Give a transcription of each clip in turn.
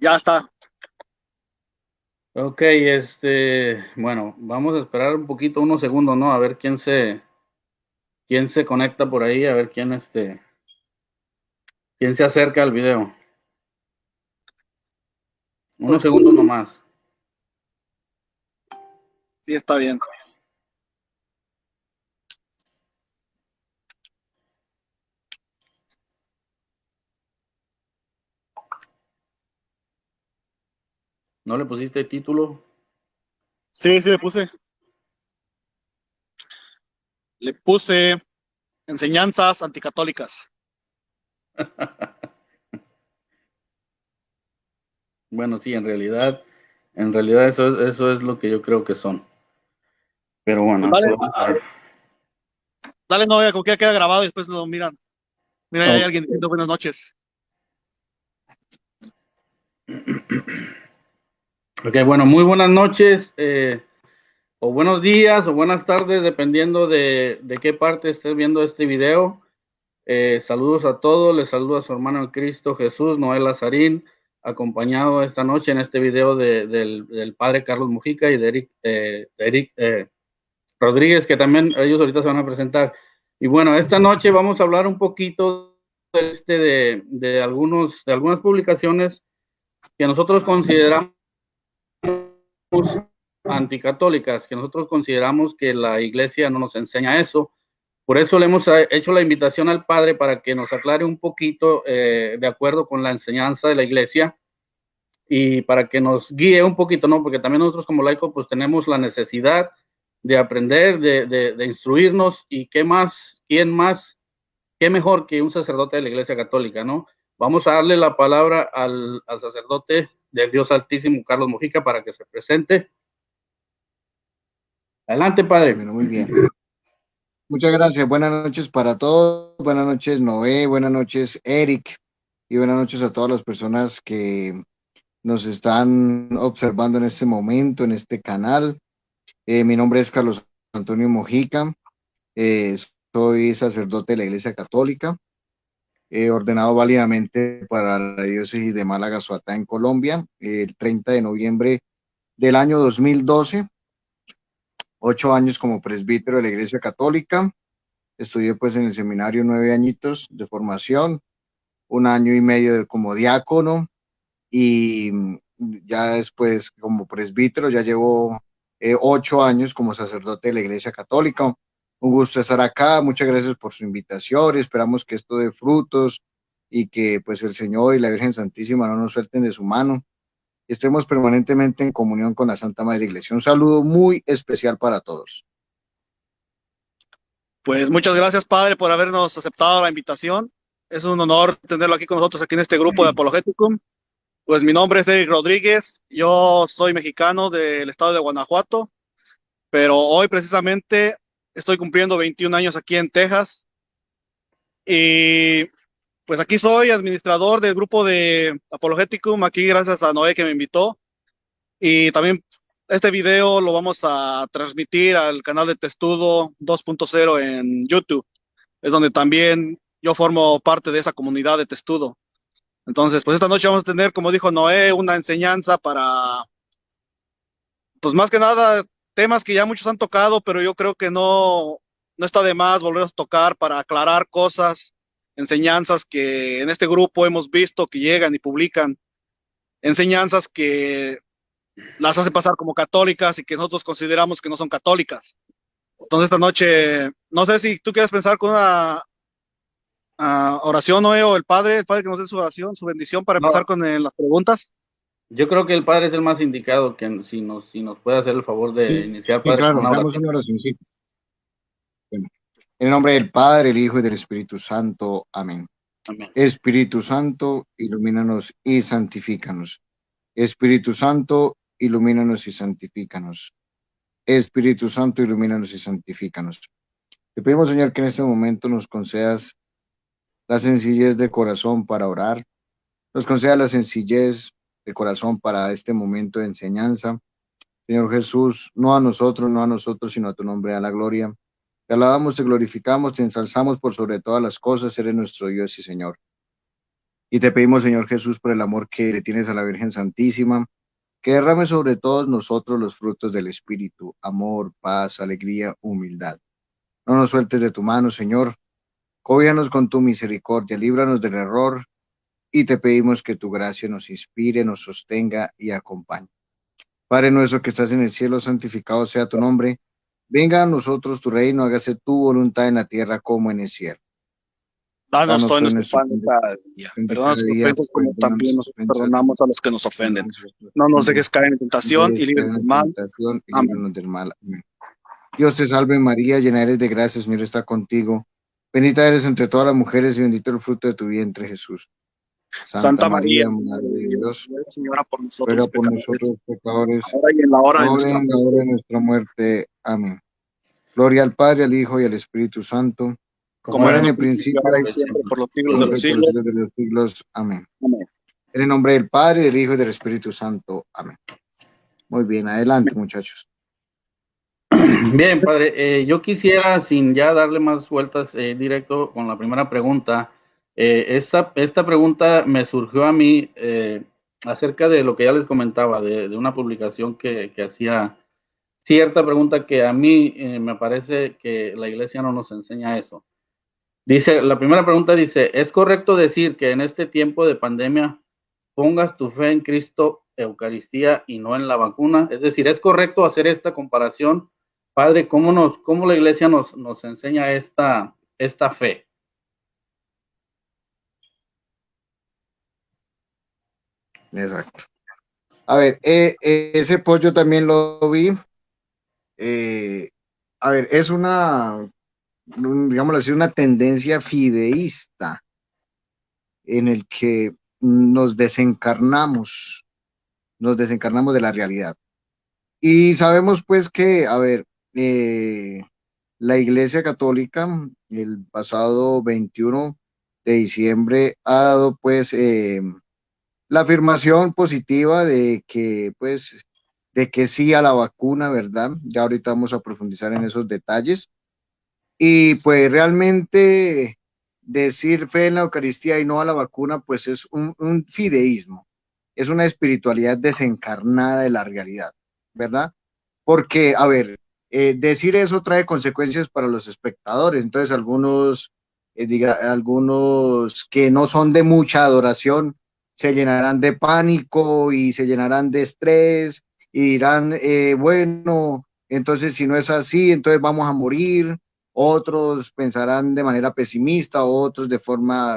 Ya está. Ok, bueno, vamos a esperar un poquito, unos segundos, ¿no? A ver quién se conecta por ahí, a ver quién se acerca al video. Unos Ok, segundos nomás. sí, está bien. ¿No le pusiste título? Sí, sí, le puse. Le puse enseñanzas anticatólicas. Bueno, sí, en realidad eso es lo que yo creo que son. Pero Pues bueno, dale, vamos a ver. dale, no, como que ya queda grabado y después lo miran. Mira, ya hay Ok, alguien diciendo buenas noches. ok, bueno, muy buenas noches, o buenos días, o buenas tardes, dependiendo de qué parte estés viendo este video. Saludos a todos, les saluda a su hermano en Cristo Jesús, Noel Lazarín, acompañado esta noche en este video del padre Carlos Mujica y de Eric Rodríguez, que también ellos ahorita se van a presentar. Y bueno, esta noche vamos a hablar un poquito de algunas publicaciones que nosotros consideramos anticatólicas, que nosotros consideramos que la iglesia no nos enseña eso. Por eso le hemos hecho la invitación al padre para que nos aclare un poquito de acuerdo con la enseñanza de la iglesia y para que nos guíe un poquito, ¿no? Porque también nosotros como laicos pues tenemos la necesidad de aprender, de instruirnos y quién más, qué mejor que un sacerdote de la iglesia católica, ¿no? Vamos a darle la palabra al sacerdote del Dios Altísimo, Carlos Mojica, para que se presente. Adelante, padre. Bueno, muy bien. Muchas gracias. Buenas noches para todos. Buenas noches, Noé. Buenas noches, Eric. Y buenas noches a todas las personas que nos están observando en este momento, en este canal. Mi nombre es Carlos Antonio Mojica. Eh, Soy sacerdote de la Iglesia Católica, ordenado válidamente para la diócesis de Málaga, Soatá, en Colombia, el 30 de noviembre del año 2012. 8 años como presbítero de la Iglesia Católica. Estudié pues en el seminario 9 añitos de formación, 1 año y medio como diácono y ya después como presbítero, ya llevo 8 años como sacerdote de la Iglesia Católica. Un gusto estar acá, muchas gracias por su invitación, esperamos que esto dé frutos y que pues el Señor y la Virgen Santísima no nos suelten de su mano y estemos permanentemente en comunión con la Santa Madre Iglesia. Un saludo muy especial para todos. Pues muchas gracias, padre, por habernos aceptado la invitación. Es un honor tenerlo aquí con nosotros, aquí en este grupo de Apologeticum. Pues mi nombre es Eric Rodríguez, yo soy mexicano del estado de Guanajuato, pero hoy precisamente estoy cumpliendo 21 años aquí en Texas y pues aquí soy administrador del grupo de Apologeticum, aquí gracias a Noé que me invitó y también este video lo vamos a transmitir al canal de Testudo 2.0 en YouTube, es donde también yo formo parte de esa comunidad de Testudo. Entonces, pues esta noche vamos a tener, como dijo Noé, una enseñanza para pues más que nada, temas que ya muchos han tocado, pero yo creo que no está de más volver a tocar para aclarar cosas, enseñanzas que en este grupo hemos visto que llegan y publican, enseñanzas que las hacen pasar como católicas y que nosotros consideramos que no son católicas. Entonces esta noche, no sé si tú quieres pensar con una oración, Noé, o el padre que nos dé su oración, su bendición para empezar No, con las preguntas. yo creo que el padre es el más indicado que si nos puede hacer el favor de Sí, iniciar, sí, padre, con claro, una hagamos oración. una oración. Sí. Bueno, en el nombre del Padre, el Hijo y del Espíritu Santo. Amén. Amén. Espíritu Santo, ilumínanos y santifícanos. Espíritu Santo, ilumínanos y santifícanos. Espíritu Santo, ilumínanos y santifícanos. Te pedimos, Señor, que en este momento nos concedas la sencillez de corazón para orar, nos concedas la sencillez de corazón para este momento de enseñanza. Señor Jesús, no a nosotros, sino a tu nombre, a la gloria. Te alabamos, te glorificamos, te ensalzamos por sobre todas las cosas, eres nuestro Dios y Señor. Y te pedimos, Señor Jesús, por el amor que le tienes a la Virgen Santísima, que derrame sobre todos nosotros los frutos del Espíritu, amor, paz, alegría, humildad. No nos sueltes de tu mano, Señor. Cóbíanos con tu misericordia, líbranos del error, y te pedimos que tu gracia nos inspire, nos sostenga y acompañe. Padre nuestro que estás en el cielo, santificado sea tu nombre. Venga a nosotros tu reino, hágase tu voluntad en la tierra como en el cielo. Danos Danos todo hoy nuestro nuestro pan pan de de cada día. Perdona cada nuestras día, ofensas como perdona también nuestras nos ofensas, perdonamos a los que nos ofenden. perdona nuestras No nos ofensas, dejes caer en no tentación y dejes caer líbranos del en mal. tentación y Amén. líbranos del mal. Amén. Dios te salve María, llena eres de gracia, el Señor está contigo. Bendita eres entre todas las mujeres y bendito el fruto de tu vientre, Jesús. Santa Santa María, María, Madre Madre de de Dios, Dios, ruega, Señora, por ruega nosotros por pecadores, nosotros pecadores, ahora y en la hora de ahora nuestra y en la hora muerte. de nuestra muerte. Amén. Gloria al Padre, al Hijo y al Espíritu Santo, como Como como era era era en en en el el principio, principio, ahora y el siempre, tiempo, por los siglos de por los siempre, por los siglos. siglos de los siglos. Amén. Amén. En el nombre del Padre, del Hijo y del Espíritu Santo. Amén. Muy bien, adelante, muchachos. Bien, padre, yo quisiera, sin ya darle más vueltas, directo con la primera pregunta. Esta pregunta me surgió a mí acerca de lo que ya les comentaba, de una publicación que hacía cierta pregunta que a mí me parece que la iglesia no nos enseña eso. Dice, la primera pregunta dice, ¿es correcto decir que en este tiempo de pandemia pongas tu fe en Cristo, Eucaristía y no en la vacuna? Es decir, ¿es correcto hacer esta comparación? Padre, cómo la iglesia nos enseña esta fe? Exacto. A ver, ese pollo también lo vi. Eh, a ver, es digámoslo así, una tendencia fideísta en el que nos desencarnamos de la realidad. Y sabemos pues que, a ver, la Iglesia Católica el pasado 21 de diciembre ha dado pues la afirmación positiva de que pues de que sí a la vacuna, ¿verdad? Ya ahorita vamos a profundizar en esos detalles. Y pues realmente decir fe en la Eucaristía y no a la vacuna, pues es un fideísmo, es una espiritualidad desencarnada de la realidad, ¿verdad? Porque, a ver, decir eso trae consecuencias para los espectadores. Entonces, algunos que no son de mucha adoración se llenarán de pánico y se llenarán de estrés y dirán, bueno, entonces si no es así, entonces vamos a morir. Otros pensarán de manera pesimista, otros de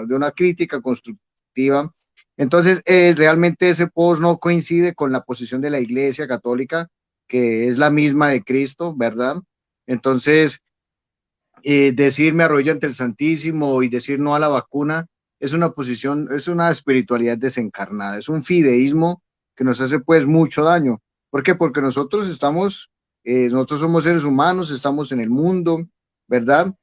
una crítica constructiva. Entonces, realmente ese post no coincide con la posición de la Iglesia Católica, que es la misma de Cristo, ¿verdad? Entonces, decir me arrodillo ante el Santísimo y decir no a la vacuna es una posición, es una espiritualidad desencarnada, es un fideísmo que nos hace pues mucho daño. ¿Por qué? Porque nosotros somos seres humanos, estamos en el mundo, ¿verdad?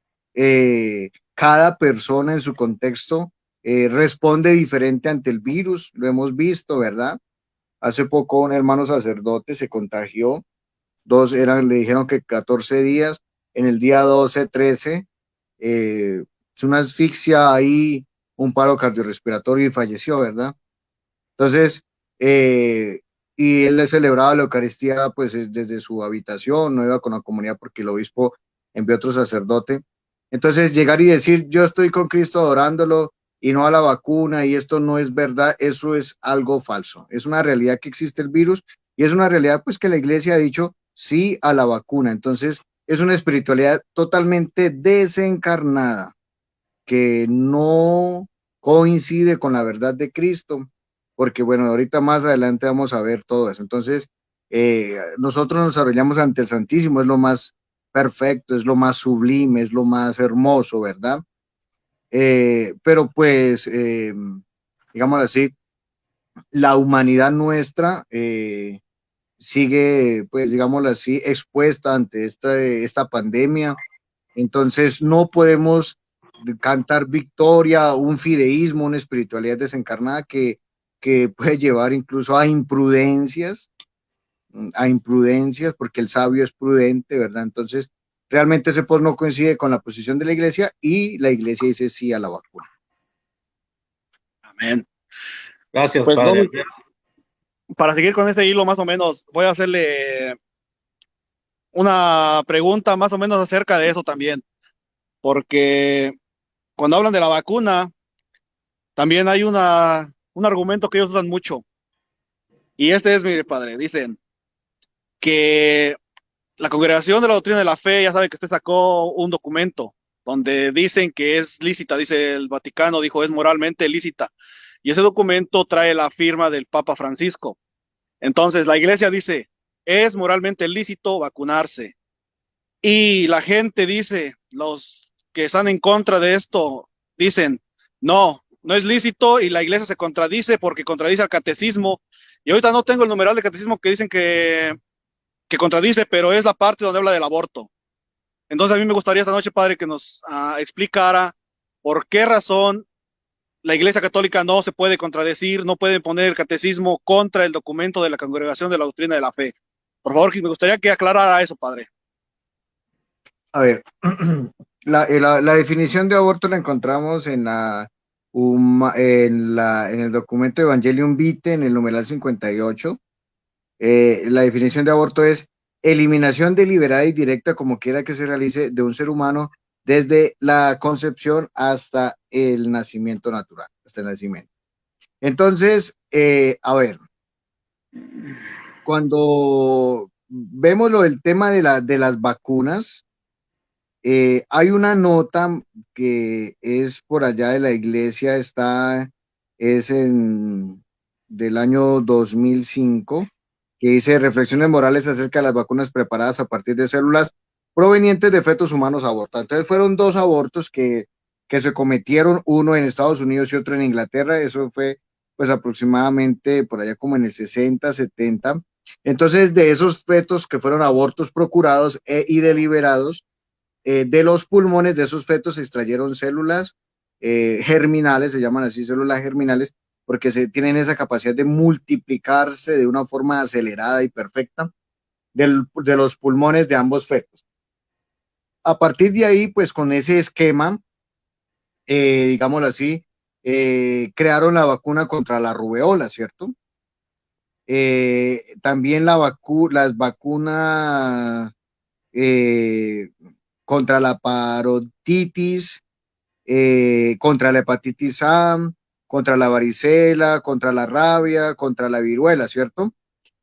Cada persona en su contexto responde diferente ante el virus, lo hemos visto, ¿verdad? Hace poco un hermano sacerdote se contagió, le dijeron que 14 días, en el día 12, 13, es una asfixia ahí, un paro cardiorrespiratorio y falleció, ¿verdad? Entonces, y él le celebraba la Eucaristía pues desde su habitación, no iba con la comunidad porque el obispo envió otro sacerdote. Entonces, llegar y decir, yo estoy con Cristo adorándolo y no a la vacuna y esto no es verdad, eso es algo falso. Es una realidad que existe el virus y es una realidad pues que la iglesia ha dicho sí a la vacuna. Entonces, es una espiritualidad totalmente desencarnada que no coincide con la verdad de Cristo, porque bueno, ahorita más adelante vamos a ver todo eso. Entonces, nosotros nos arrollamos ante el Santísimo, es lo más perfecto, es lo más sublime, es lo más hermoso, ¿verdad? Pero pues, digámoslo así, la humanidad nuestra sigue, pues, digámoslo así, expuesta ante esta pandemia. Entonces, no podemos cantar victoria, un fideísmo, una espiritualidad desencarnada que puede llevar incluso a imprudencias, porque el sabio es prudente, ¿verdad? Entonces, realmente ese post no coincide con la posición de la iglesia y la iglesia dice sí a la vacuna. Amén. Gracias, Pues padre. para seguir con este hilo más o menos, voy a hacerle una pregunta más o menos acerca de eso también, porque cuando hablan de la vacuna, también hay un argumento que ellos usan mucho, y este es, mire, padre, dicen que la Congregación de la Doctrina de la Fe, ya sabe que usted sacó un documento donde dicen que es lícita, dice el Vaticano, dijo es moralmente lícita, y ese documento trae la firma del Papa Francisco. Entonces, la iglesia dice, es moralmente lícito vacunarse. Y la gente dice, los que están en contra de esto, dicen, no, no es lícito y la iglesia se contradice porque contradice al catecismo. Y ahorita no tengo el numeral de catecismo que dicen que contradice, pero es la parte donde habla del aborto. Entonces, a mí me gustaría esta noche, padre, que nos explicara por qué razón la Iglesia Católica no se puede contradecir, no puede poner el catecismo contra el documento de la Congregación de la Doctrina de la Fe. Por favor, me gustaría que aclarara eso, padre. A ver, la definición de aborto la encontramos en el documento Evangelium Vitae, en el numeral 58. La definición de aborto es eliminación deliberada y directa, como quiera que se realice, de un ser humano desde la concepción hasta el nacimiento natural, hasta el nacimiento. Entonces, a ver, cuando vemos lo del tema de las vacunas, hay una nota que es por allá de la iglesia, es del año 2005, que dice reflexiones morales acerca de las vacunas preparadas a partir de células provenientes de fetos humanos abortados. Entonces fueron dos abortos que se cometieron, uno en Estados Unidos y otro en Inglaterra. Eso fue pues aproximadamente por allá como en el 60, 70. Entonces de esos fetos que fueron abortos procurados y deliberados, de los pulmones de esos fetos se extrayeron células germinales, se llaman así células germinales, porque tienen esa capacidad de multiplicarse de una forma acelerada y perfecta de los pulmones de ambos fetos. A partir de ahí, pues con ese esquema, digámoslo así, crearon la vacuna contra la rubeola, ¿cierto? También las vacunas contra la parotitis, contra la hepatitis A, contra la varicela, contra la rabia, contra la viruela, ¿cierto?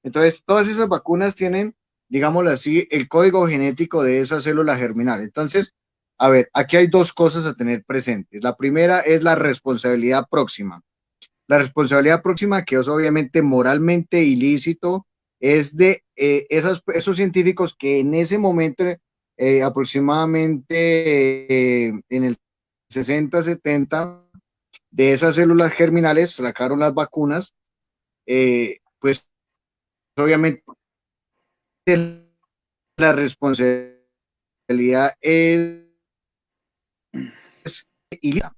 Entonces, todas esas vacunas tienen, digámoslo así, el código genético de esa célula germinal. Entonces, a ver, aquí hay dos cosas a tener presentes. La primera es la responsabilidad próxima. La responsabilidad próxima, que es obviamente moralmente ilícito, es de esos científicos que en ese momento, aproximadamente en el 60, 70, de esas células germinales sacaron las vacunas, pues obviamente la responsabilidad es ilícita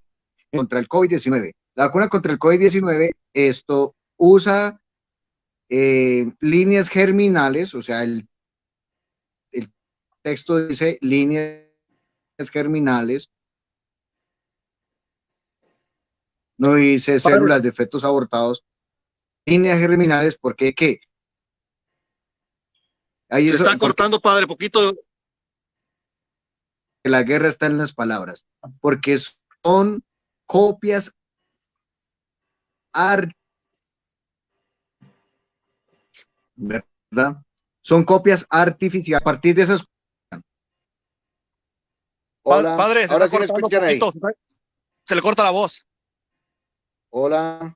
contra el COVID-19. La vacuna contra el COVID-19, esto usa líneas germinales, o sea, el texto dice líneas germinales, no dice Padre, células de fetos abortados, líneas germinales, porque ¿qué? Ahí se es está porque cortando, padre, poquito. la guerra está en las palabras, porque son copias ¿verdad? Son copias artificiales a partir de esas. Hola, Padre, se está ahora sí me cortando escuchan ahí. poquito. Se le corta la voz. Hola,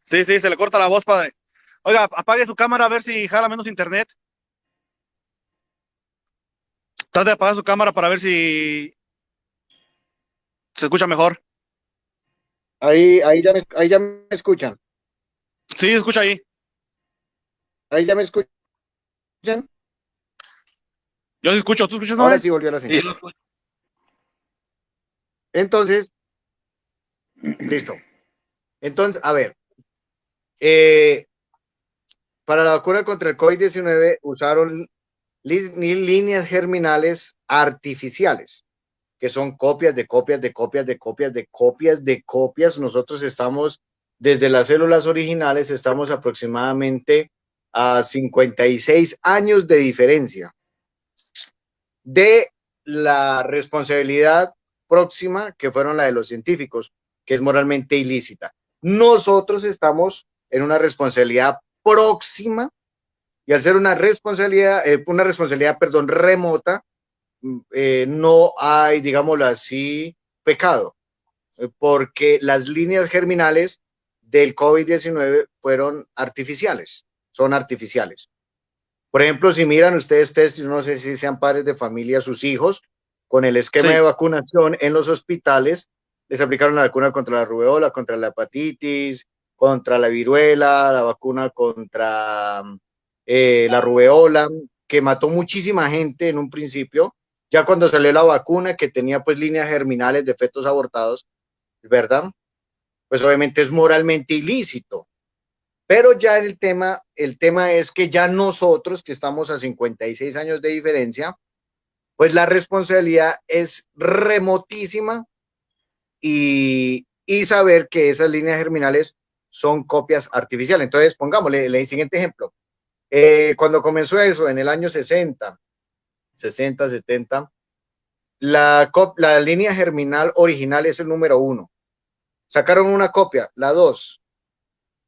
Sí, sí, se le corta la voz, padre. Oiga, apague su cámara a ver si jala menos internet. Trate de apagar su cámara para ver si se escucha mejor. ahí ya me escuchan. Sí, se escucha ahí. Ahí ya me escuchan. Yo sí escucho. ¿Tú escuchas, Ahora Noé? sí volvió la Sí, señal. Entonces, listo. Entonces, a ver, eh, para la vacuna contra el COVID-19 usaron líneas germinales artificiales, ¿ok? que son copias de copias de copias de copias de copias de copias. Nosotros estamos, desde las células originales, estamos aproximadamente a 56 años de diferencia de la responsabilidad próxima, que fueron la de los científicos, que es moralmente ilícita. Nosotros estamos en una responsabilidad próxima, y al ser una responsabilidad, perdón, remota, no hay, digámoslo así, pecado, porque las líneas germinales del COVID-19 fueron artificiales, son artificiales. Por ejemplo, si miran ustedes, yo no sé si sean padres de familia, sus hijos, con el esquema de vacunación en los hospitales, les aplicaron la vacuna contra la rubeola, contra la hepatitis, contra la viruela, la vacuna contra la rubeola, que mató muchísima gente en un principio. Ya cuando salió la vacuna, que tenía pues líneas germinales de fetos abortados, ¿verdad? Pues obviamente es moralmente ilícito. Pero ya el tema es que ya nosotros, que estamos a 56 años de diferencia, pues la responsabilidad es remotísima, y saber que esas líneas germinales son copias artificiales. Entonces, pongámosle el siguiente ejemplo. Cuando comenzó eso, en el año 60, 70, la línea germinal original es el número 1. Sacaron una copia, la 2.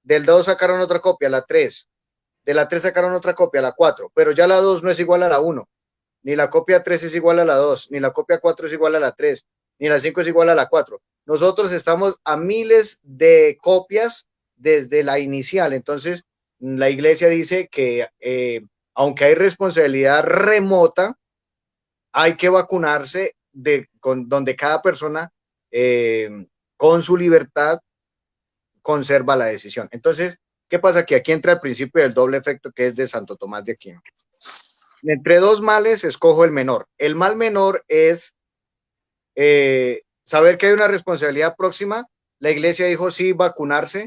Del 2 sacaron otra copia, la 3. De la 3 sacaron otra copia, la 4. Pero ya la 2 no es igual a la 1. Ni la copia 3 es igual a la 2. Ni la copia 4 es igual a la 3. Ni la 5 es igual a la 4. Nosotros estamos a miles de copias desde la inicial. Entonces, la iglesia dice que aunque hay responsabilidad remota, hay que vacunarse donde cada persona con su libertad conserva la decisión. Entonces, ¿qué pasa? Que aquí entra el principio del doble efecto, que es de Santo Tomás de Aquino. Entre dos males escojo el menor. El mal menor es saber que hay una responsabilidad próxima. La iglesia dijo sí, vacunarse.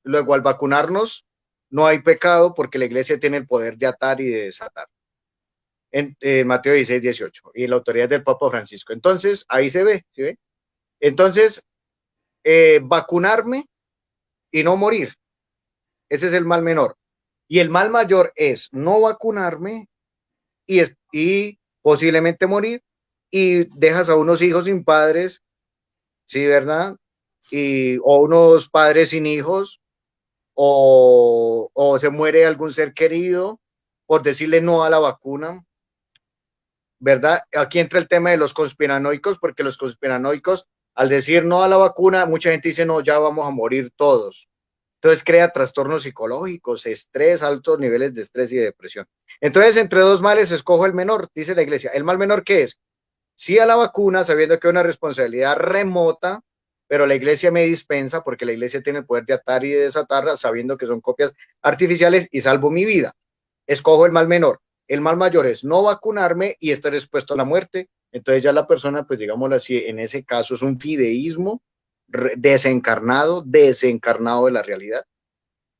Luego, al vacunarnos, no hay pecado, porque la iglesia tiene el poder de atar y de desatar. En Mateo 16, 18. Y la autoridad del Papa Francisco. Entonces, ahí se ve, ¿sí ve? Entonces, vacunarme y no morir. Ese es el mal menor. Y el mal mayor es no vacunarme y posiblemente morir, y dejas a unos hijos sin padres, ¿sí, verdad? O unos padres sin hijos, o se muere algún ser querido por decirle no a la vacuna, ¿verdad? Aquí entra el tema de los conspiranoicos, porque los conspiranoicos, al decir no a la vacuna, mucha gente dice no, ya vamos a morir todos. Entonces crea trastornos psicológicos, estrés, altos niveles de estrés y de depresión. Entonces, entre dos males escojo el menor, dice la iglesia. ¿El mal menor qué es? Sí a la vacuna, sabiendo que es una responsabilidad remota, pero la iglesia me dispensa, porque la iglesia tiene el poder de atar y de desatar, sabiendo que son copias artificiales, y salvo mi vida. Escojo el mal menor. El mal mayor es no vacunarme y estar expuesto a la muerte. Entonces ya la persona, pues digámoslo así, en ese caso es un fideísmo desencarnado de la realidad.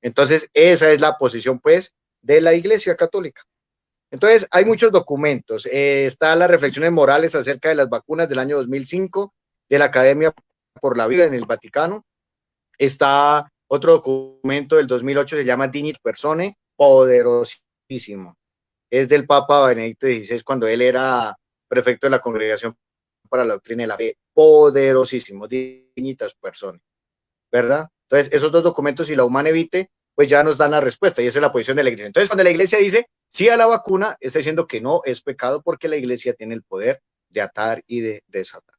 Entonces esa es la posición pues de la Iglesia Católica. Entonces hay muchos documentos. Está las reflexiones morales acerca de las vacunas del año 2005 de la Academia por la Vida en el Vaticano. Está otro documento del 2008, se llama Dignit Personae, poderosísimo. Es del Papa Benedicto XVI, cuando él era prefecto de la Congregación para la Doctrina de la Fe. Poderosísimo, Dignitas Personae, ¿verdad? Entonces, esos dos documentos, si la Humane Vitae, pues ya nos dan la respuesta, y esa es la posición de la iglesia. Entonces, cuando la iglesia dice sí a la vacuna, está diciendo que no es pecado, porque la iglesia tiene el poder de atar y de desatar.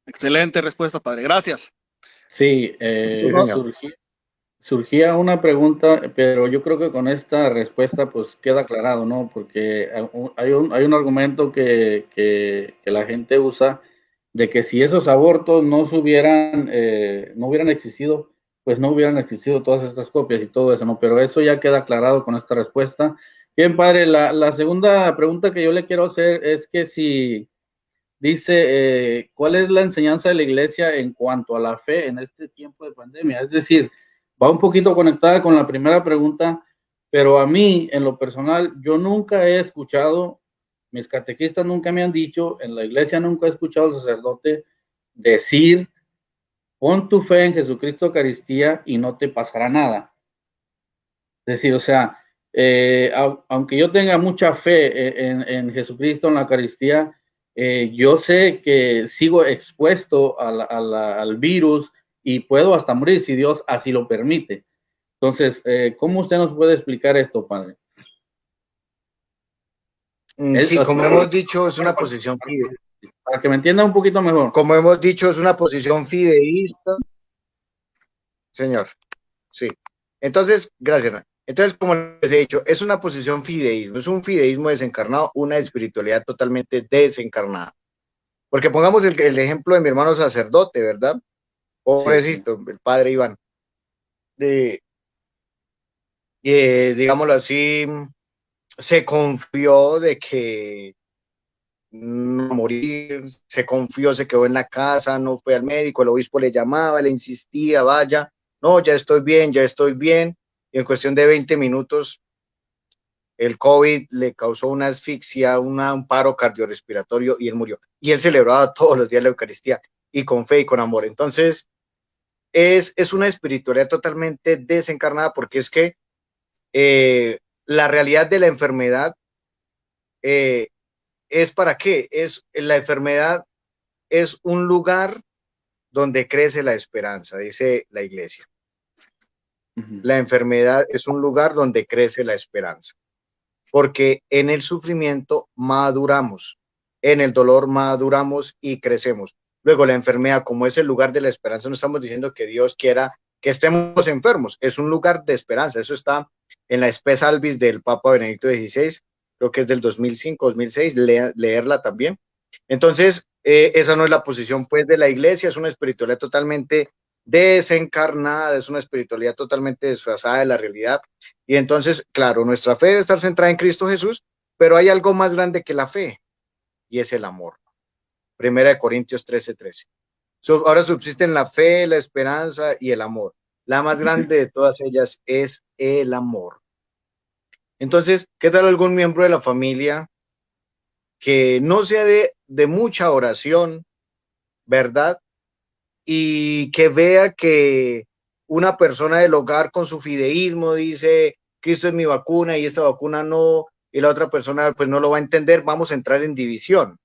Excelente respuesta, padre. Gracias. Sí, surgía una pregunta, pero yo creo que con esta respuesta pues queda aclarado, ¿no? Porque hay un argumento que la gente usa, de que si esos abortos no hubieran existido, pues no hubieran existido todas estas copias y todo eso, ¿no? Pero eso ya queda aclarado con esta respuesta. Bien, padre, la segunda pregunta que yo le quiero hacer es que si dice, ¿cuál es la enseñanza de la iglesia en cuanto a la fe en este tiempo de pandemia? Es decir, va un poquito conectada con la primera pregunta, pero a mí, en lo personal, yo nunca he escuchado Mis catequistas nunca me han dicho, en la iglesia nunca he escuchado al sacerdote decir, pon tu fe en Jesucristo Eucaristía y no te pasará nada. Es decir, o sea, aunque yo tenga mucha fe en Jesucristo, en la Eucaristía, yo sé que sigo expuesto al virus y puedo hasta morir si Dios así lo permite. Entonces, ¿cómo usted nos puede explicar esto, padre? Sí, como hemos dicho, es una posición fideísta. Para que me entienda un poquito mejor. Como hemos dicho, es una posición fideísta. Señor, sí. Entonces, gracias. Entonces, como les he dicho, es una posición fideísmo, es un fideísmo desencarnado, una espiritualidad totalmente desencarnada. Porque pongamos el ejemplo de mi hermano sacerdote, ¿verdad? Pobrecito, sí. El padre Iván. Digámoslo así, se confió de que no morir, se confió, se quedó en la casa, no fue al médico, el obispo le llamaba, le insistía, vaya, no, ya estoy bien, y en cuestión de 20 minutos el COVID le causó una asfixia, un paro cardiorrespiratorio y él murió. Y él celebraba todos los días la Eucaristía y con fe y con amor. Entonces, es una espiritualidad totalmente desencarnada porque es que la realidad de la enfermedad es para qué, la enfermedad es un lugar donde crece la esperanza, dice la iglesia. La enfermedad es un lugar donde crece la esperanza, porque en el sufrimiento maduramos, en el dolor maduramos y crecemos. Luego la enfermedad, como es el lugar de la esperanza, no estamos diciendo que Dios quiera que estemos enfermos, es un lugar de esperanza. Eso está en la Spes Albis del Papa Benedicto XVI, creo que es del 2005, 2006, leerla también. Entonces, esa no es la posición pues de la iglesia, es una espiritualidad totalmente desencarnada, es una espiritualidad totalmente disfrazada de la realidad. Y entonces, claro, nuestra fe debe estar centrada en Cristo Jesús, pero hay algo más grande que la fe, y es el amor. Primera de Corintios 13:13. Ahora subsisten la fe, la esperanza y el amor. La más grande de todas ellas es el amor. Entonces, ¿qué tal algún miembro de la familia que no sea de mucha oración, verdad? Y que vea que una persona del hogar con su fideísmo dice, Cristo es mi vacuna y esta vacuna no, y la otra persona pues no lo va a entender, vamos a entrar en división.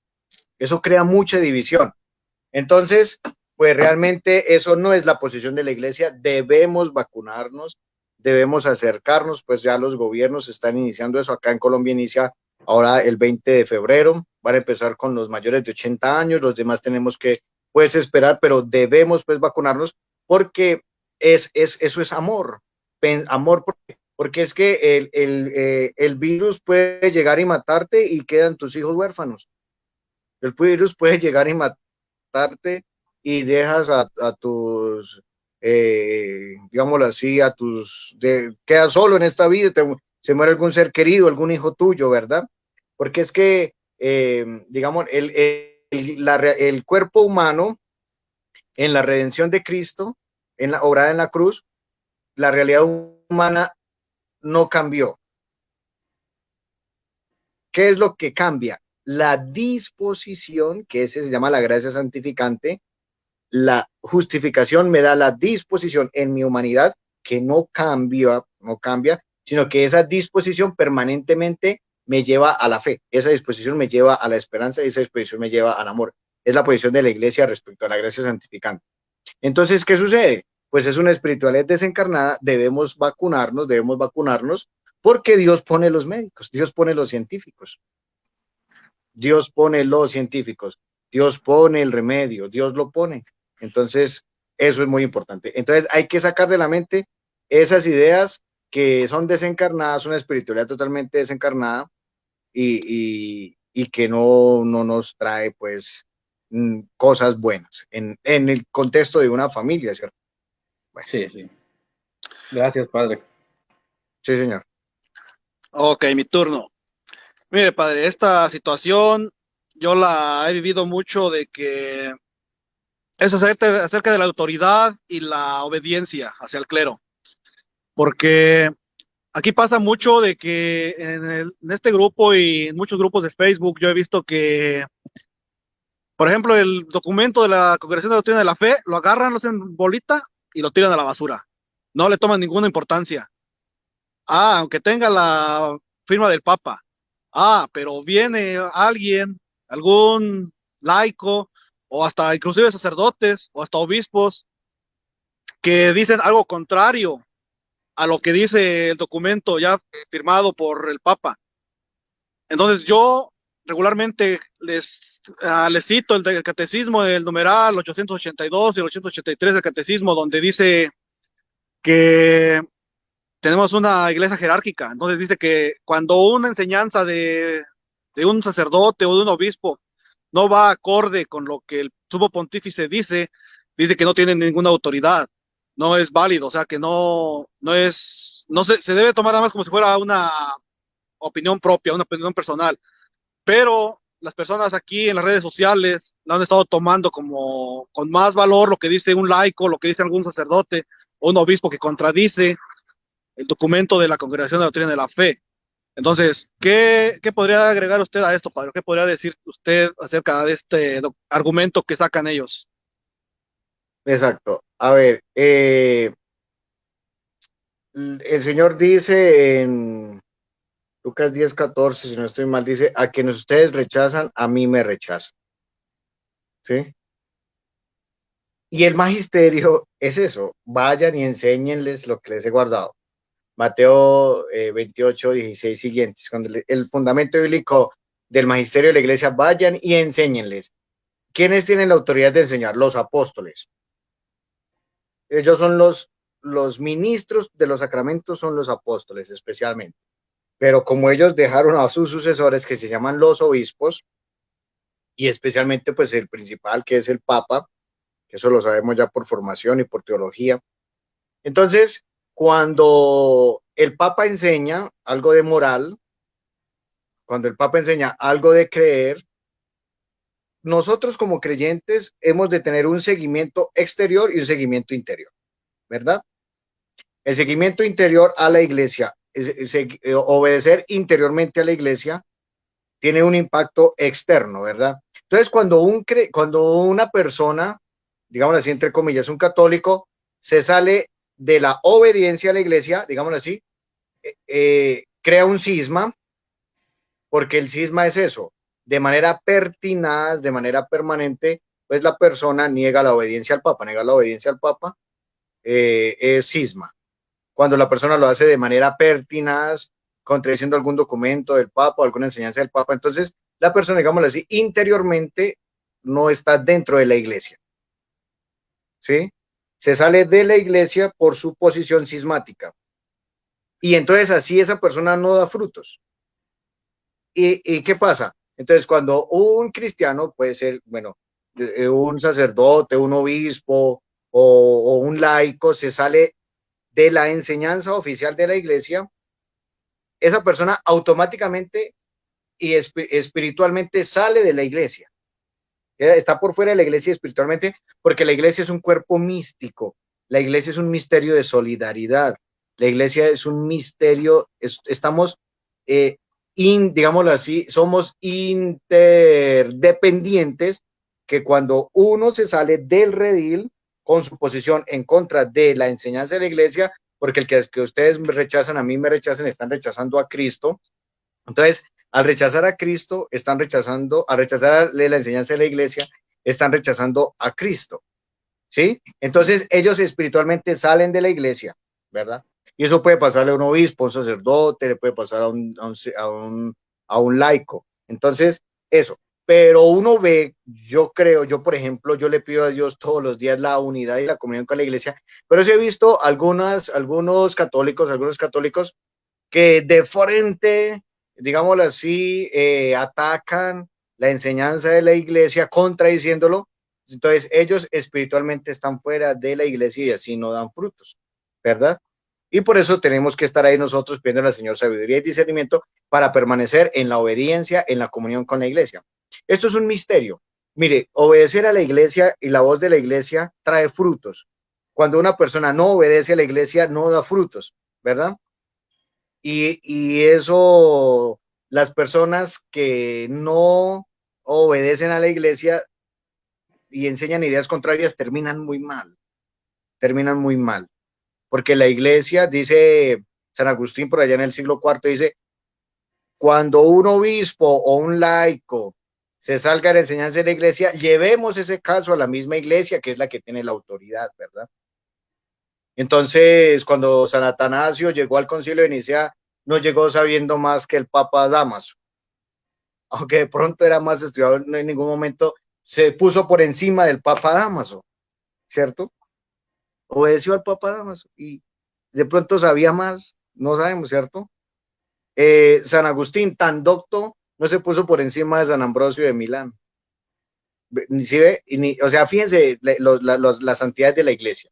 Eso crea mucha división. Entonces, pues realmente eso no es la posición de la iglesia, debemos vacunarnos, debemos acercarnos, pues ya los gobiernos están iniciando eso, acá en Colombia inicia ahora el 20 de febrero, van a empezar con los mayores de 80 años, los demás tenemos que pues esperar, pero debemos pues vacunarnos porque eso es amor, amor porque es que el virus puede llegar y matarte y quedan tus hijos huérfanos. El virus puede llegar y matarte y dejas a tus, digámoslo así, quedas solo en esta vida, se muere algún ser querido, algún hijo tuyo, ¿verdad? Porque es que, digamos, el cuerpo humano en la redención de Cristo, en la obrada en la cruz, la realidad humana no cambió. ¿Qué es lo que cambia? La disposición, que ese se llama la gracia santificante. La justificación me da la disposición en mi humanidad que no cambia, sino que esa disposición permanentemente me lleva a la fe, esa disposición me lleva a la esperanza y esa disposición me lleva al amor. Es la posición de la iglesia respecto a la gracia santificante. Entonces, ¿qué sucede? Pues es una espiritualidad desencarnada, debemos vacunarnos porque Dios pone los médicos, Dios pone los científicos, Dios pone los científicos, Dios pone el remedio, Dios lo pone. Entonces, eso es muy importante. Entonces, hay que sacar de la mente esas que son desencarnadas, una espiritualidad totalmente desencarnada y que no nos trae, pues, cosas buenas en el contexto de una familia, ¿cierto? Bueno. Sí, sí. Gracias, padre. Sí, señor. Ok, mi turno. Mire, padre, esta situación yo la he vivido mucho de que es acerca de la autoridad y la obediencia hacia el clero. Porque aquí pasa mucho de que en este grupo y en muchos grupos de Facebook yo he visto que, por ejemplo, el documento de la Congregación de Doctrina de la Fe, lo agarran, lo hacen bolita y lo tiran a la basura. No le toman ninguna importancia. Ah, aunque tenga la firma del Papa. Ah, pero viene alguien, algún laico, o hasta inclusive sacerdotes, o hasta obispos, que dicen algo contrario a lo que dice el documento ya firmado por el Papa. Entonces yo regularmente les cito el catecismo del numeral 882 y el 883 del catecismo, donde dice que tenemos una iglesia jerárquica. Entonces dice que cuando una enseñanza de un sacerdote o de un obispo no va acorde con lo que el sumo pontífice dice, dice que no tiene ninguna autoridad, no es válido, o sea que se debe tomar nada más como si fuera una opinión propia, una opinión personal, pero las personas aquí en las redes sociales lo han estado tomando como con más valor lo que dice un laico, lo que dice algún sacerdote o un obispo que contradice el documento de la Congregación de la Doctrina de la Fe. Entonces, ¿qué podría agregar usted a esto, padre? ¿Qué podría decir usted acerca de este argumento que sacan ellos? Exacto. A ver, el Señor dice en Lucas 10:14, si no estoy mal, dice, a quienes ustedes rechazan, a mí me rechazan. ¿Sí? Y el magisterio es eso, vayan y enséñenles lo que les he guardado. Mateo 28, 16 siguientes, cuando el fundamento bíblico del magisterio de la iglesia, vayan y enséñenles. ¿Quiénes tienen la autoridad de enseñar? Los apóstoles. Ellos son los ministros de los sacramentos, son los apóstoles especialmente. Pero como ellos dejaron a sus sucesores, que se llaman los obispos, y especialmente pues el principal, que es el Papa, que eso lo sabemos ya por formación y por teología. Entonces, cuando el Papa enseña algo de moral, cuando el Papa enseña algo de creer, nosotros como creyentes hemos de tener un seguimiento exterior y un seguimiento interior, ¿verdad? El seguimiento interior a la iglesia, obedecer interiormente a la iglesia, tiene un impacto externo, ¿verdad? Entonces, cuando una persona, digamos así, entre comillas, un católico, se sale de la obediencia a la iglesia, digámoslo así, crea un cisma, porque el cisma es eso, de manera pertinaz, de manera permanente, pues la persona niega la obediencia al Papa, es cisma. Cuando la persona lo hace de manera pertinaz, contradiciendo algún documento del Papa o alguna enseñanza del Papa, entonces la persona, digámoslo así, interiormente no está dentro de la iglesia, ¿sí? Se sale de la iglesia por su posición cismática. Y entonces así esa persona no da frutos. ¿Y qué pasa? Entonces, cuando un cristiano puede ser, bueno, un sacerdote, un obispo o un laico se sale de la enseñanza oficial de la iglesia, esa persona automáticamente y espiritualmente sale de la iglesia. Está por fuera de la iglesia espiritualmente, porque la iglesia es un cuerpo místico, la iglesia es un misterio de solidaridad, la iglesia es un misterio, estamos, digámoslo así, somos interdependientes, que cuando uno se sale del redil con su posición en contra de la enseñanza de la iglesia, porque el que ustedes me rechazan, a mí me rechazan, están rechazando a Cristo. Entonces, al rechazar a Cristo, están rechazando, al rechazarle la enseñanza de la iglesia, están rechazando a Cristo, ¿sí? Entonces, ellos espiritualmente salen de la iglesia, ¿verdad? Y eso puede pasarle a un obispo, a un sacerdote, le puede pasar a un laico. Entonces, eso. Pero uno ve, yo creo, yo por ejemplo, yo le pido a Dios todos los días la unidad y la comunión con la iglesia, pero sí he visto algunos católicos que de frente, digámoslo así, atacan la enseñanza de la iglesia contradiciéndolo. Entonces ellos espiritualmente están fuera de la iglesia y así no dan frutos, ¿verdad? Y por eso tenemos que estar ahí nosotros pidiendo al Señor sabiduría y discernimiento para permanecer en la obediencia, en la comunión con la iglesia. Esto es un misterio. Mire, obedecer a la iglesia y la voz de la iglesia trae frutos. Cuando una persona no obedece a la iglesia, no da frutos, ¿verdad? y eso, las personas que no obedecen a la iglesia y enseñan ideas contrarias terminan muy mal, porque la iglesia, dice San Agustín por allá en el siglo IV, dice, cuando un obispo o un laico se salga de la enseñanza de la iglesia, llevemos ese caso a la misma iglesia, que es la que tiene la autoridad, ¿verdad? Entonces, cuando San Atanasio llegó al concilio de Nicea, no llegó sabiendo más que el Papa Dámaso, aunque de pronto era más estudiado, no en ningún momento se puso por encima del Papa Dámaso, ¿cierto? Obedeció al Papa Dámaso y de pronto sabía más, no sabemos, ¿cierto? San Agustín, tan docto, no se puso por encima de San Ambrosio de Milán. Ni si ve, ni, o sea, fíjense las santidades de la iglesia.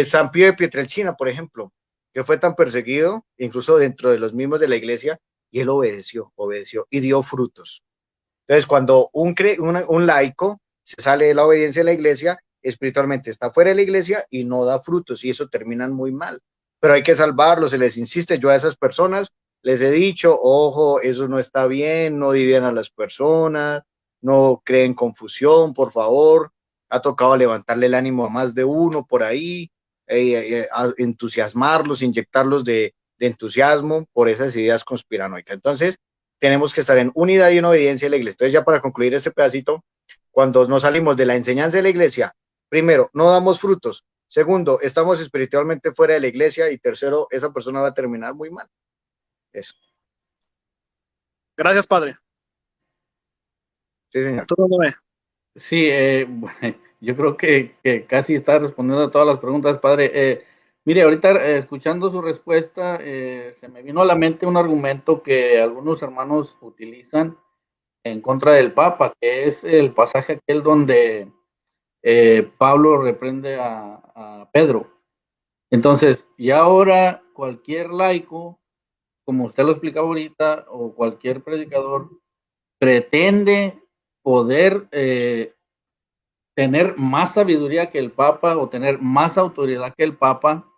San Pío de Pietrelcina, por ejemplo, que fue tan perseguido, incluso dentro de los mismos de la iglesia, y él obedeció y dio frutos. Entonces, cuando un laico se sale de la obediencia de la iglesia, espiritualmente está fuera de la iglesia y no da frutos, y eso terminan muy mal. Pero hay que salvarlos, se les insiste. Yo a esas personas les he dicho, ojo, eso no está bien, no dividen a las personas, no creen confusión, por favor. Ha tocado levantarle el ánimo a más de uno por ahí, entusiasmarlos, inyectarlos de entusiasmo por esas ideas conspiranoicas. Entonces, tenemos que estar en unidad y en obediencia a la iglesia. Entonces, ya para concluir este pedacito, cuando nos salimos de la enseñanza de la iglesia, primero, no damos frutos. Segundo, estamos espiritualmente fuera de la iglesia. Y tercero, esa persona va a terminar muy mal. Eso. Gracias, padre. Sí, señor. Arturo Noé. Sí, yo creo que casi está respondiendo a todas las preguntas, padre. Mire, ahorita escuchando su respuesta, se me vino a la mente un argumento que algunos hermanos utilizan en contra del Papa, que es el pasaje aquel donde Pablo reprende a Pedro. Entonces, y ahora cualquier laico, como usted lo explicaba ahorita, o cualquier predicador, pretende poder tener más sabiduría que el Papa o tener más autoridad que el Papa,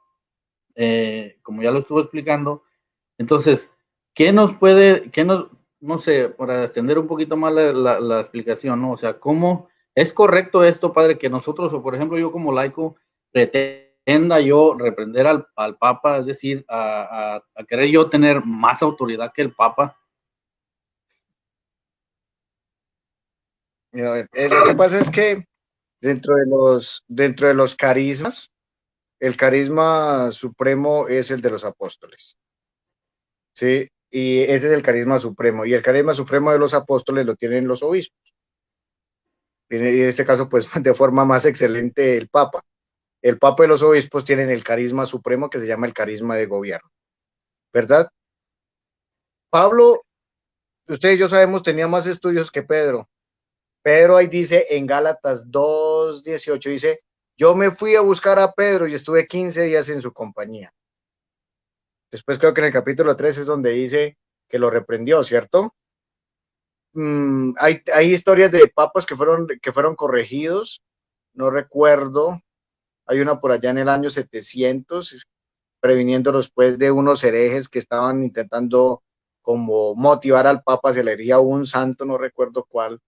como ya lo estuvo explicando. Entonces, ¿qué nos puede, no sé, para extender un poquito más la explicación, ¿no? O sea, ¿cómo es correcto esto, padre, que nosotros, o por ejemplo, yo como laico, pretenda yo reprender al Papa, es decir, a querer yo tener más autoridad que el Papa? A ver, lo que pasa es que dentro de los carismas, el carisma supremo es el de los apóstoles, ¿sí? Y ese es el carisma supremo. Y el carisma supremo de los apóstoles lo tienen los obispos. Y en este caso, pues, de forma más excelente, el Papa. El Papa y los obispos tienen el carisma supremo que se llama el carisma de gobierno, ¿verdad? Pablo, usted y yo sabemos, tenía más estudios que Pedro. Pedro ahí dice en Gálatas 2:18, dice, yo me fui a buscar a Pedro y estuve 15 días en su compañía. Después creo que en el capítulo 3 es donde dice que lo reprendió, ¿cierto? Hay historias de papas que fueron corregidos, no recuerdo, hay una por allá en el año 700, previniéndolos pues de unos herejes que estaban intentando como motivar al papa, se le elegía un santo, no recuerdo cuál,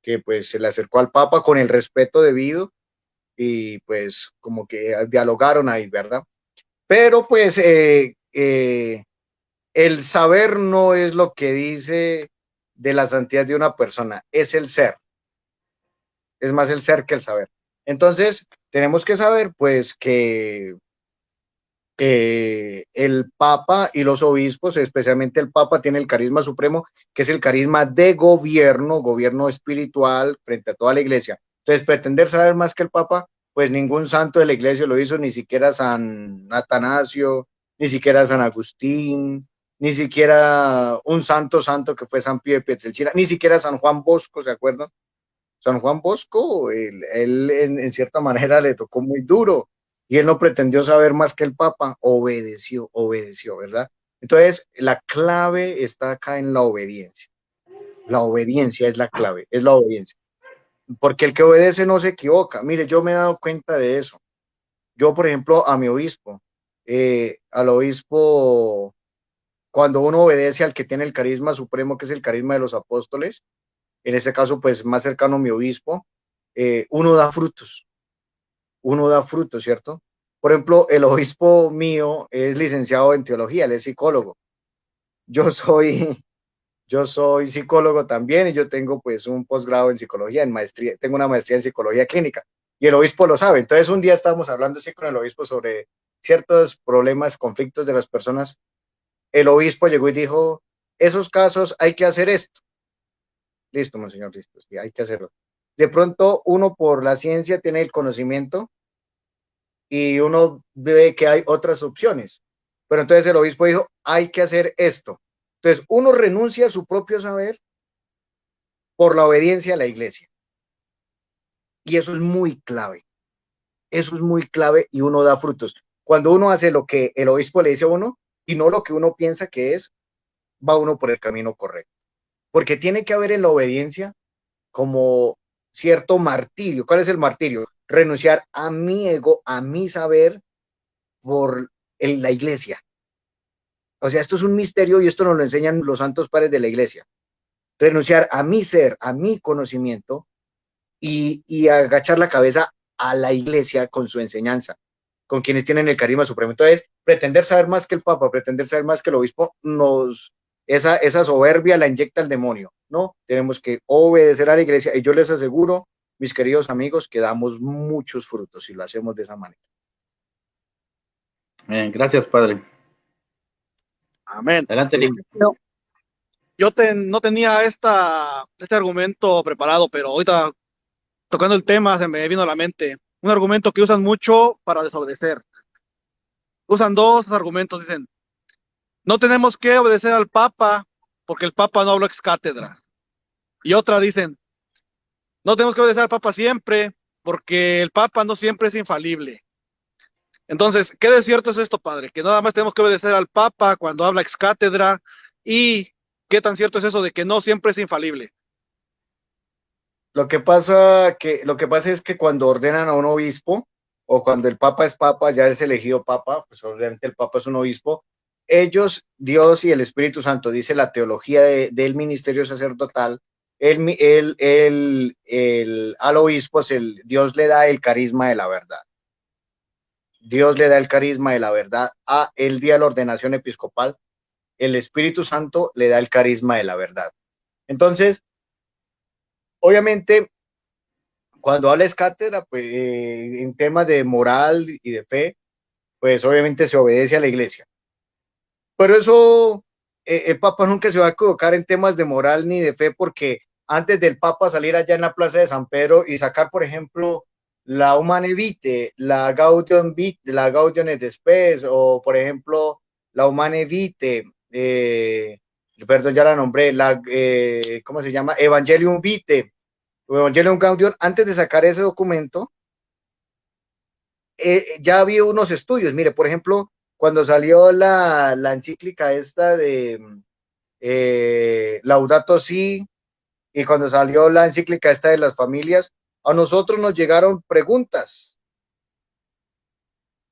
que pues se le acercó al papa con el respeto debido y pues como que dialogaron ahí, ¿verdad? Pero pues el saber no es lo que dice de la santidad de una persona, es el ser, es más el ser que el saber. Entonces, tenemos que saber pues que el Papa y los obispos, especialmente el Papa, tiene el carisma supremo, que es el carisma de gobierno, gobierno espiritual frente a toda la iglesia. Entonces, pretender saber más que el Papa, pues ningún santo de la iglesia lo hizo, ni siquiera San Atanasio, ni siquiera San Agustín, ni siquiera un santo que fue San Pío de Pietrelcina, ni siquiera San Juan Bosco, ¿se acuerdan? San Juan Bosco, él en cierta manera le tocó muy duro y él no pretendió saber más que el Papa, obedeció, ¿verdad? Entonces, la clave está acá en la obediencia. La obediencia es la clave, es la obediencia. Porque el que obedece no se equivoca. Mire, yo me he dado cuenta de eso. Yo, por ejemplo, a mi obispo, al obispo cuando uno obedece al que tiene el carisma supremo, que es el carisma de los apóstoles, en este caso, pues más cercano a mi obispo, uno da frutos, ¿cierto? Por ejemplo, el obispo mío es licenciado en teología, él es psicólogo. Yo soy, yo soy psicólogo también y yo tengo pues un posgrado en psicología, en maestría, tengo una maestría en psicología clínica y el obispo lo sabe. Entonces un día estábamos hablando así con el obispo sobre ciertos problemas, conflictos de las personas. El obispo llegó y dijo, esos casos hay que hacer esto. Listo, monseñor, listo, sí, hay que hacerlo. De pronto uno por la ciencia tiene el conocimiento y uno ve que hay otras opciones. Pero entonces el obispo dijo, hay que hacer esto. Entonces uno renuncia a su propio saber por la obediencia a la iglesia. Y eso es muy clave. Eso es muy clave y uno da frutos. Cuando uno hace lo que el obispo le dice a uno y no lo que uno piensa que es, va uno por el camino correcto. Porque tiene que haber en la obediencia como cierto martirio. ¿Cuál es el martirio? Renunciar a mi ego, a mi saber por la iglesia. O sea, esto es un misterio y esto nos lo enseñan los santos padres de la iglesia. Renunciar a mi ser, a mi conocimiento y agachar la cabeza a la iglesia con su enseñanza, con quienes tienen el carisma supremo. Entonces, pretender saber más que el Papa, pretender saber más que el obispo, esa soberbia la inyecta el demonio, ¿no? Tenemos que obedecer a la iglesia y yo les aseguro, mis queridos amigos, que damos muchos frutos si lo hacemos de esa manera. Bien, gracias, padre. Amén. Adelante, Nick. No tenía este argumento preparado, pero ahorita tocando el tema se me vino a la mente un argumento que usan mucho para desobedecer. Usan dos argumentos, dicen, no tenemos que obedecer al Papa porque el Papa no habla ex cátedra. Y otra dicen, no tenemos que obedecer al Papa siempre porque el Papa no siempre es infalible. Entonces, ¿qué de cierto es esto, padre? Que nada más tenemos que obedecer al Papa cuando habla ex cátedra y qué tan cierto es eso de que no siempre es infalible. Lo que pasa es que cuando ordenan a un obispo, o cuando el Papa es Papa, ya es elegido Papa, pues obviamente el Papa es un obispo, ellos, Dios y el Espíritu Santo, dice la teología del ministerio sacerdotal, al obispo Dios le da el carisma de la verdad. Dios le da el carisma de la verdad a el día de la ordenación episcopal, el Espíritu Santo le da el carisma de la verdad. Entonces, obviamente, cuando hables cátedra, pues en temas de moral y de fe, pues obviamente se obedece a la iglesia. Pero eso, el Papa nunca se va a equivocar en temas de moral ni de fe, porque antes del Papa salir allá en la Plaza de San Pedro y sacar, por ejemplo, la Humane Vitae, la Gaudium Vitae, la Gaudium et Spes, o por ejemplo, la Humane Vitae, perdón, ya la nombré, ¿cómo se llama? Evangelium Vitae, Evangelium Gaudium, antes de sacar ese documento, ya había unos estudios. Mire, por ejemplo, cuando salió la encíclica esta de Laudato Si, y cuando salió la encíclica esta de las familias, a nosotros nos llegaron preguntas,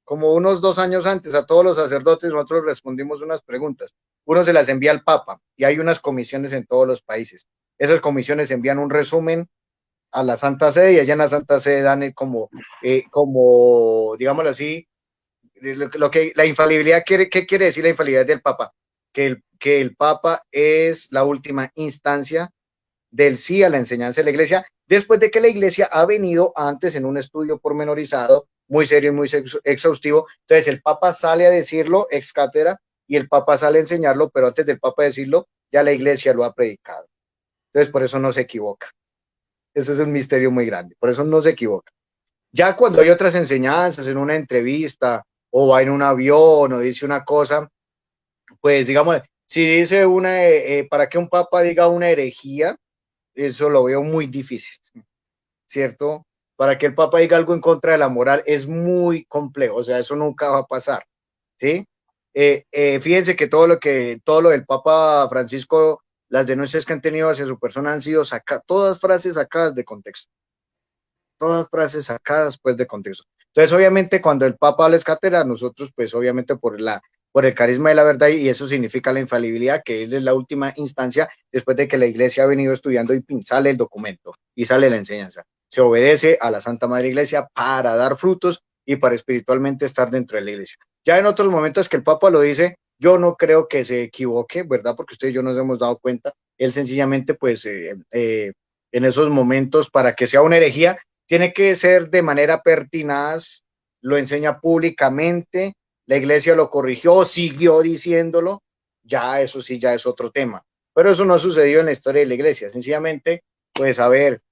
como unos 2 años antes, a todos los sacerdotes, nosotros respondimos unas preguntas. Uno se las envía al Papa, y hay unas comisiones en todos los países. Esas comisiones envían un resumen a la Santa Sede y allá en la Santa Sede dan como digámoslo así, lo que la infalibilidad quiere, ¿qué quiere decir la infalibilidad del Papa? Que el Papa es la última instancia del sí a la enseñanza de la iglesia, después de que la iglesia ha venido antes en un estudio pormenorizado, muy serio y muy exhaustivo. Entonces el Papa sale a decirlo ex cátedra y el Papa sale a enseñarlo, pero antes del Papa decirlo, ya la iglesia lo ha predicado. Entonces por eso no se equivoca. Eso es un misterio muy grande, por eso no se equivoca. Ya cuando hay otras enseñanzas en una entrevista o va en un avión o dice una cosa, pues digamos, si dice para que un papa diga una herejía, eso lo veo muy difícil, ¿cierto? Para que el papa diga algo en contra de la moral es muy complejo, o sea, eso nunca va a pasar, ¿sí? Fíjense que todo lo del Papa Francisco, las denuncias que han tenido hacia su persona han sido todas frases sacadas de contexto. Todas frases sacadas pues de contexto. Entonces, obviamente, cuando el Papa habla es cátedra, nosotros, pues, obviamente, por por el carisma de la verdad, y eso significa la infalibilidad, que es la última instancia después de que la iglesia ha venido estudiando y sale el documento y sale la enseñanza. Se obedece a la Santa Madre Iglesia para dar frutos y para espiritualmente estar dentro de la iglesia. Ya en otros momentos que el Papa lo dice, yo no creo que se equivoque, ¿verdad? Porque ustedes y yo nos hemos dado cuenta, él sencillamente pues en esos momentos, para que sea una herejía, tiene que ser de manera pertinaz, lo enseña públicamente, la iglesia lo corrigió, siguió diciéndolo, ya eso sí, ya es otro tema. Pero eso no ha sucedido en la historia de la iglesia, sencillamente, pues a ver,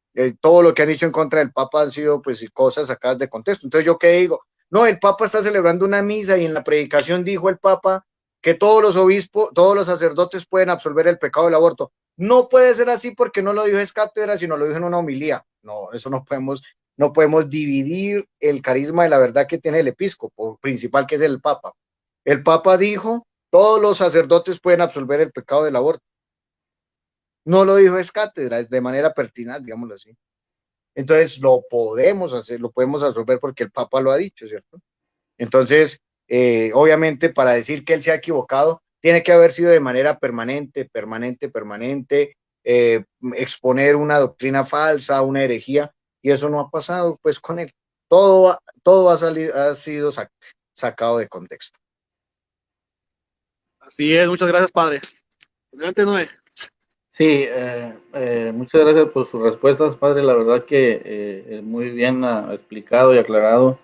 todo lo que han dicho en contra del Papa han sido pues cosas sacadas de contexto. Entonces, ¿yo qué digo? No, el Papa está celebrando una misa y en la predicación dijo el Papa que todos los obispos, todos los sacerdotes pueden absolver el pecado del aborto. No puede ser así porque no lo dijo en cátedra, sino lo dijo en una homilía. No, eso no podemos dividir el carisma de la verdad que tiene el episcopo principal, que es el Papa. El Papa dijo, todos los sacerdotes pueden absolver el pecado del aborto. No lo dijo es cátedra, es de manera pertinaz, digámoslo así. Entonces lo podemos hacer, lo podemos absolver porque el Papa lo ha dicho, ¿cierto? Entonces, obviamente, para decir que él se ha equivocado, tiene que haber sido de manera permanente, exponer una doctrina falsa, una herejía, y eso no ha pasado pues con él. Todo ha sido sacado de contexto. Así es, muchas gracias, padre. Adelante, Noé. Sí, muchas gracias por sus respuestas, padre. La verdad que muy bien explicado y aclarado.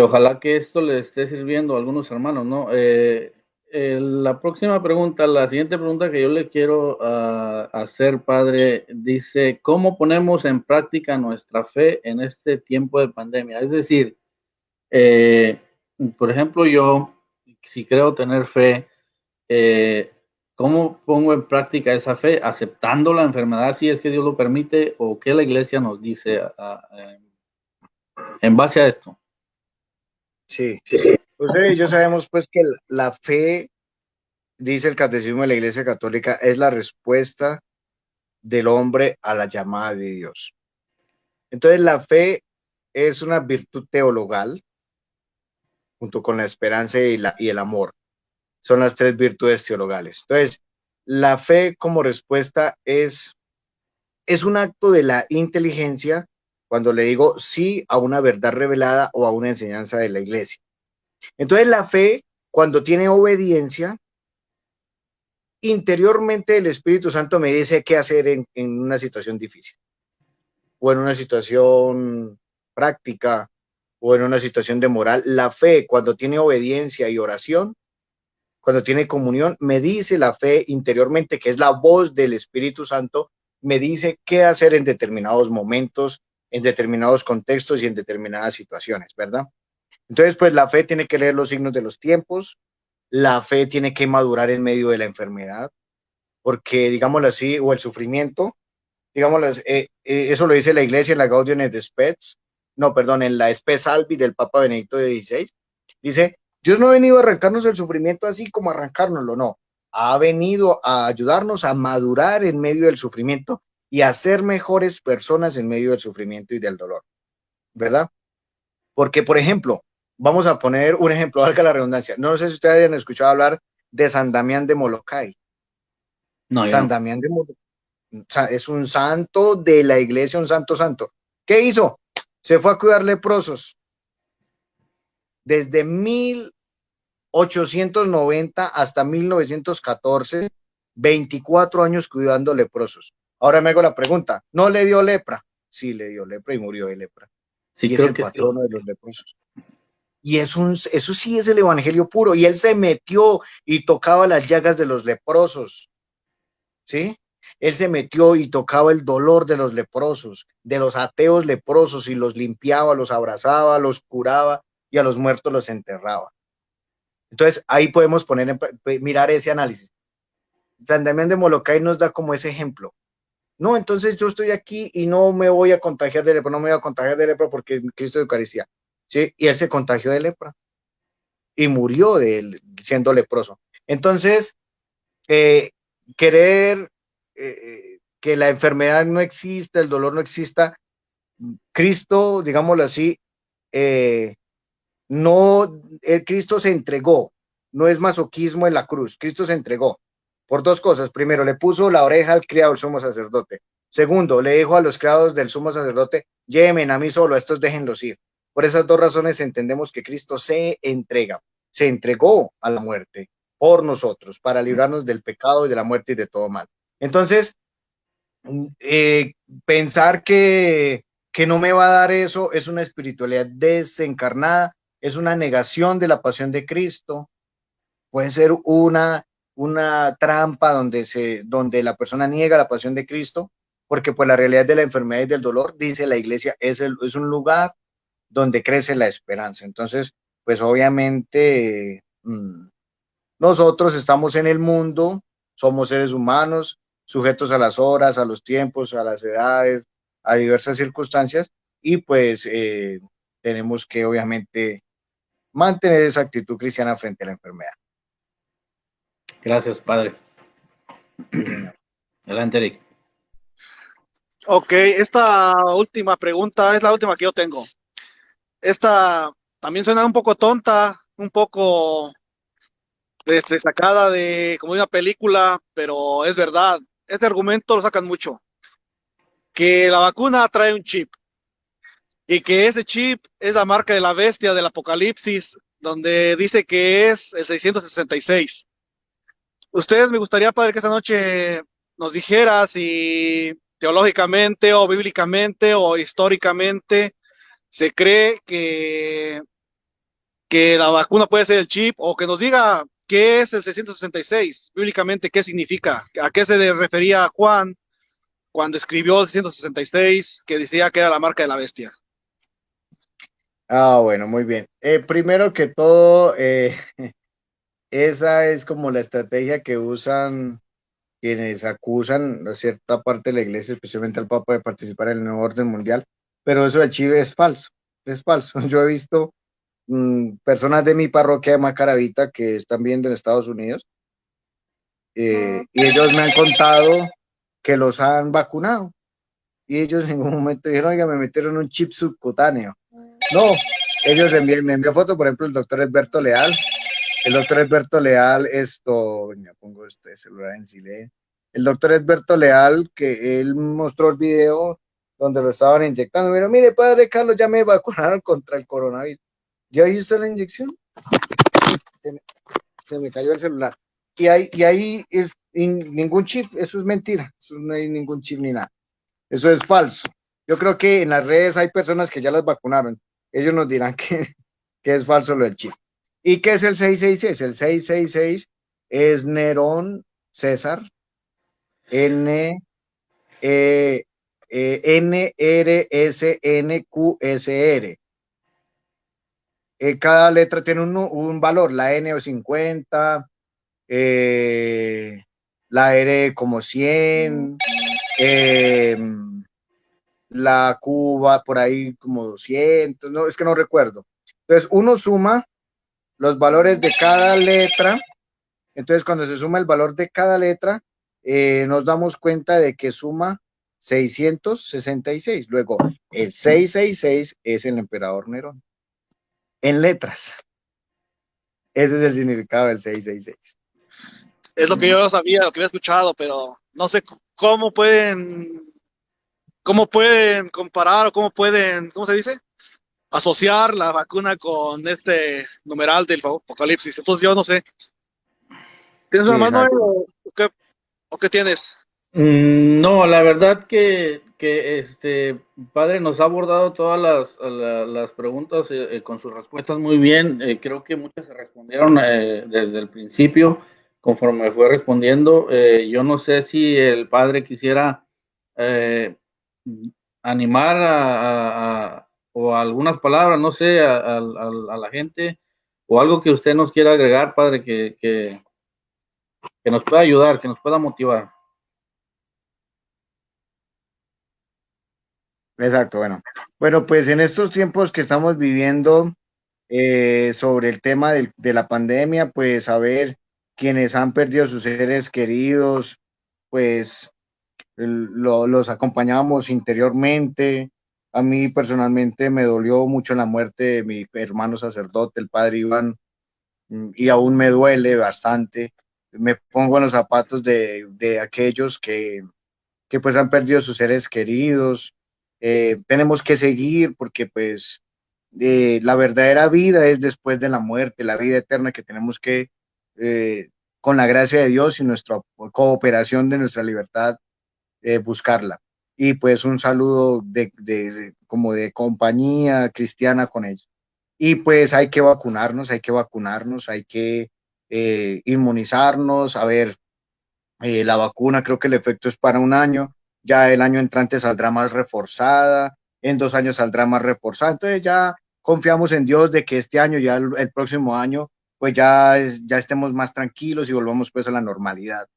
Ojalá que esto le esté sirviendo a algunos hermanos, ¿no? La próxima pregunta, la siguiente pregunta que yo le quiero hacer, padre, dice, ¿cómo ponemos en práctica nuestra fe en este tiempo de pandemia? Es decir, por ejemplo, yo, si creo tener fe, ¿cómo pongo en práctica esa fe? ¿Aceptando la enfermedad si es que Dios lo permite? ¿O qué la iglesia nos dice en base a esto? Sí, pues ya sabemos pues que la fe, dice el Catecismo de la Iglesia Católica, es la respuesta del hombre a la llamada de Dios. Entonces la fe es una virtud teologal, junto con la esperanza y el amor. Son las tres virtudes teologales. Entonces, la fe como respuesta es un acto de la inteligencia cuando le digo sí a una verdad revelada o a una enseñanza de la iglesia. Entonces, la fe, cuando tiene obediencia, interiormente el Espíritu Santo me dice qué hacer en una situación difícil o en una situación práctica o en una situación de moral. La fe, cuando tiene obediencia y oración, cuando tiene comunión, me dice la fe interiormente, que es la voz del Espíritu Santo, me dice qué hacer en determinados momentos, en determinados contextos y en determinadas situaciones, ¿verdad? Entonces, pues la fe tiene que leer los signos de los tiempos, la fe tiene que madurar en medio de la enfermedad, porque, digámoslo así, o el sufrimiento, digámoslo, eso lo dice la iglesia en la Gaudium et Spes, no, perdón, en la Spes Salvi del Papa Benedicto XVI, dice, Dios no ha venido a arrancarnos el sufrimiento así como arrancárnoslo, no, ha venido a ayudarnos a madurar en medio del sufrimiento y a ser mejores personas en medio del sufrimiento y del dolor, ¿verdad? Porque, por ejemplo, vamos a poner un ejemplo, valga la redundancia, no sé si ustedes hayan escuchado hablar de San Damián de Molokai. No, yo San no. Damián de Molokai es un santo de la iglesia, un santo. ¿Qué hizo? Se fue a cuidar leprosos. Desde 1890 hasta 1914, 24 años cuidando leprosos. Ahora me hago la pregunta, ¿no le dio lepra? Sí, le dio lepra y murió de lepra. Sí, Y es creo el que sí. patrono de los leprosos. Y eso sí es el evangelio puro. Y él se metió y tocaba las llagas de los leprosos. ¿Sí? Él se metió y tocaba el dolor de los leprosos, de los ateos leprosos, y los limpiaba, los abrazaba, los curaba y a los muertos los enterraba. Entonces ahí podemos mirar ese análisis. San Damián de Molokai nos da como ese ejemplo. No, entonces yo estoy aquí y no me voy a contagiar de lepra, no me voy a contagiar de lepra porque es Cristo de Eucaristía. ¿Sí? Y él se contagió de lepra y murió de él siendo leproso. Entonces, querer que la enfermedad no exista, el dolor no exista, Cristo, digámoslo así, no, Cristo se entregó, no es masoquismo en la cruz. Cristo se entregó por dos cosas. Primero, le puso la oreja al criado del sumo sacerdote. Segundo, le dijo a los criados del sumo sacerdote, llévenme a mí solo, a estos déjenlos ir. Por esas dos razones entendemos que Cristo se entrega, se entregó a la muerte por nosotros, para librarnos del pecado y de la muerte y de todo mal. Entonces, pensar que no me va a dar eso es una espiritualidad desencarnada, es una negación de la pasión de Cristo, puede ser una trampa donde la persona niega la pasión de Cristo, porque pues la realidad de la enfermedad y del dolor, dice la iglesia, es un lugar donde crece la esperanza. Entonces, pues obviamente nosotros estamos en el mundo, somos seres humanos, sujetos a las horas, a los tiempos, a las edades, a diversas circunstancias, y pues tenemos que obviamente mantener esa actitud cristiana frente a la enfermedad. Gracias, padre. Sí, señor. Adelante, Eric. Ok, esta última pregunta es la última que yo tengo. Esta también suena un poco tonta, un poco sacada de como de una película, pero es verdad. Este argumento lo sacan mucho, que la vacuna trae un chip y que ese chip es la marca de la bestia del Apocalipsis, donde dice que es el 666. Ustedes, me gustaría, padre, que esta noche nos dijera si teológicamente o bíblicamente o históricamente se cree que la vacuna puede ser el chip, o que nos diga qué es el 666, bíblicamente qué significa, a qué se le refería Juan cuando escribió el 666, que decía que era la marca de la bestia. Ah, bueno, muy bien. Primero que todo, esa es como la estrategia que usan quienes acusan a cierta parte de la iglesia, especialmente al Papa, de participar en el nuevo orden mundial, pero eso de Chile es falso, es falso. Yo he visto personas de mi parroquia de Macaravita que están viendo en Estados Unidos y ellos me han contado que los han vacunado y ellos en un momento dijeron, oiga, me metieron un chip subcutáneo. No, ellos me envió foto, por ejemplo, el doctor Edberto Leal. El doctor Edberto Leal, me pongo este celular en silencio. El doctor Edberto Leal, que él mostró el video donde lo estaban inyectando. Pero mire, padre Carlos, ya me vacunaron contra el coronavirus. ¿Ya viste la inyección? Se me cayó el celular. Y ahí ningún chip, eso es mentira. Eso no hay ningún chip ni nada. Eso es falso. Yo creo que en las redes hay personas que ya las vacunaron. Ellos nos dirán que es falso lo del chip. ¿Y qué es el 666? El 666 es Nerón César, NRSNQSR. Cada letra tiene un valor, la N o 50, la R como 100, la Q va por ahí como 200, no, es que no recuerdo. Entonces uno suma los valores de cada letra. Entonces, cuando se suma el valor de cada letra, nos damos cuenta de que suma 666. Luego, el 666 es el emperador Nerón. En letras. Ese es el significado del 666. Es lo que yo sabía, lo que había escuchado, pero no sé cómo pueden comparar o cómo pueden, ¿cómo se dice? Asociar la vacuna con este numeral del apocalipsis. Entonces yo no sé. ¿Tienes Sí, una mano exacto. o qué tienes? No, la verdad que padre nos ha abordado todas las preguntas con sus respuestas muy bien. Creo que muchas se respondieron desde el principio, conforme fue respondiendo. Yo no sé si el padre quisiera eh, animar o algunas palabras, no sé, a la gente, o algo que usted nos quiera agregar, padre, que nos pueda ayudar, que nos pueda motivar. Exacto, bueno. Bueno, pues en estos tiempos que estamos viviendo sobre el tema de la pandemia, pues a ver quienes han perdido sus seres queridos, pues los acompañamos interiormente. A mí personalmente me dolió mucho la muerte de mi hermano sacerdote, el padre Iván. y aún me duele bastante. Me pongo en los zapatos de aquellos que pues han perdido sus seres queridos. Tenemos que seguir porque pues la verdadera vida es después de la muerte, la vida eterna que tenemos que, con la gracia de Dios y nuestra cooperación de nuestra libertad, buscarla. Y pues un saludo como de compañía cristiana con ellos. Y pues hay que vacunarnos, hay que inmunizarnos. A ver, la vacuna creo que el efecto es para un año, ya el año entrante saldrá más reforzada, en 2 años saldrá más reforzada. Entonces ya confiamos en Dios de que este año, ya el próximo año, pues ya estemos más tranquilos y volvamos pues a la normalidad.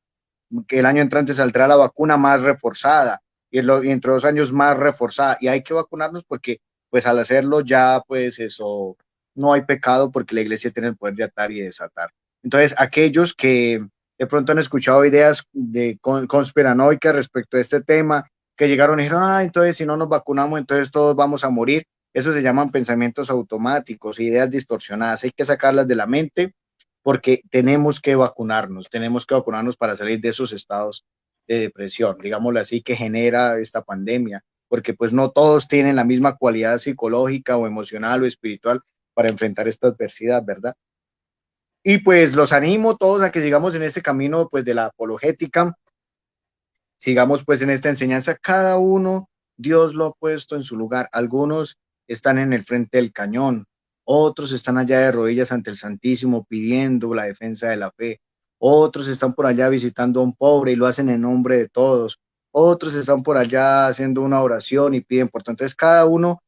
Que el año entrante saldrá la vacuna más reforzada y entre 2 años más reforzada. Y hay que vacunarnos porque pues al hacerlo ya pues eso, no hay pecado porque la iglesia tiene el poder de atar y desatar. Entonces aquellos que de pronto han escuchado ideas conspiranoicas respecto a este tema, que llegaron y dijeron, entonces si no nos vacunamos, entonces todos vamos a morir. Eso se llaman pensamientos automáticos, ideas distorsionadas. Hay que sacarlas de la mente porque tenemos que vacunarnos para salir de esos estados de depresión, digámoslo así, que genera esta pandemia, porque pues no todos tienen la misma cualidad psicológica o emocional o espiritual para enfrentar esta adversidad, ¿verdad? Y pues los animo todos a que sigamos en este camino pues de la apologética, sigamos pues en esta enseñanza, cada uno Dios lo ha puesto en su lugar, algunos están en el frente del cañón, otros están allá de rodillas ante el Santísimo pidiendo la defensa de la fe, otros están por allá visitando a un pobre y lo hacen en nombre de todos, otros están por allá haciendo una oración y piden por todo. Entonces cada uno,